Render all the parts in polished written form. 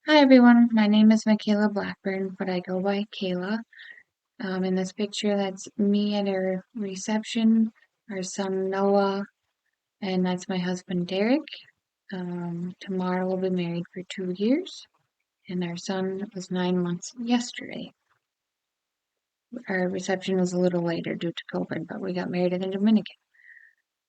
Hi everyone, my name is Michaela Blackburn, but I go by Kayla. In this picture, that's me at our reception, our son Noah, and that's my husband Derek. Tomorrow we'll be married for 2 years, and our son was 9 months yesterday. Our reception was a little later due to COVID, but we got married in the Dominican.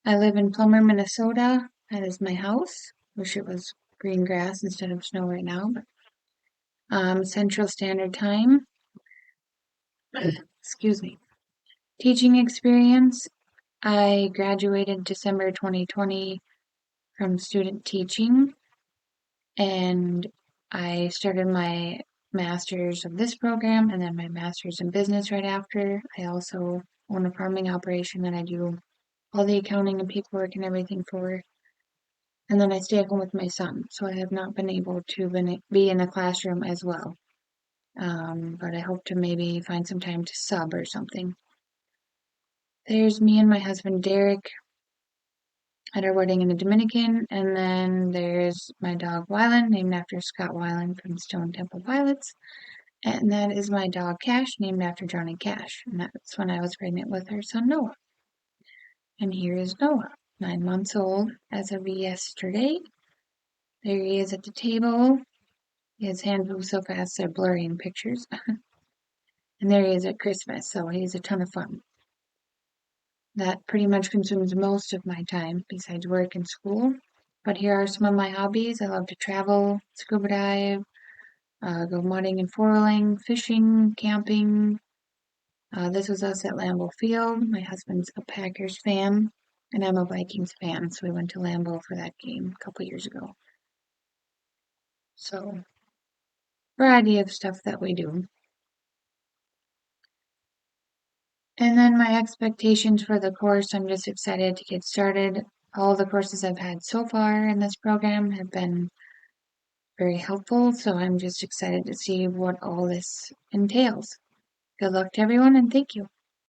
I live in Plummer, Minnesota. That is my house. Wish it was green grass instead of snow right now, but Central Standard Time. Excuse me. Teaching experience. I graduated December 2020 from student teaching, and I started my master's of this program and then my master's in business right after. I also own a farming operation that I do all the accounting and paperwork and everything for. And then I stay at home with my son, so I have not been able to be in a classroom as well. But I hope to maybe find some time to sub or something. There's me and my husband Derek at our wedding in the Dominican, and then there's my dog Wyland, named after Scott Weiland from Stone Temple Pilots, and that is my dog Cash, named after Johnny Cash, and that's when I was pregnant with our son Noah. And here is Noah, 9 months old as of yesterday. There he is at the table. His hands move so fast they're blurring pictures. And there he is at Christmas, so he's a ton of fun. That pretty much consumes most of my time besides work and school. But here are some of my hobbies. I love to travel, scuba dive, go mudding and foiling, fishing, camping. This was us at Lambeau Field. My husband's a Packers fan, and I'm a Vikings fan, so we went to Lambeau for that game a couple years ago. So, variety of stuff that we do. And then my expectations for the course, I'm just excited to get started. All the courses I've had so far in this program have been very helpful, so I'm just excited to see what all this entails. Good luck to everyone, and thank you.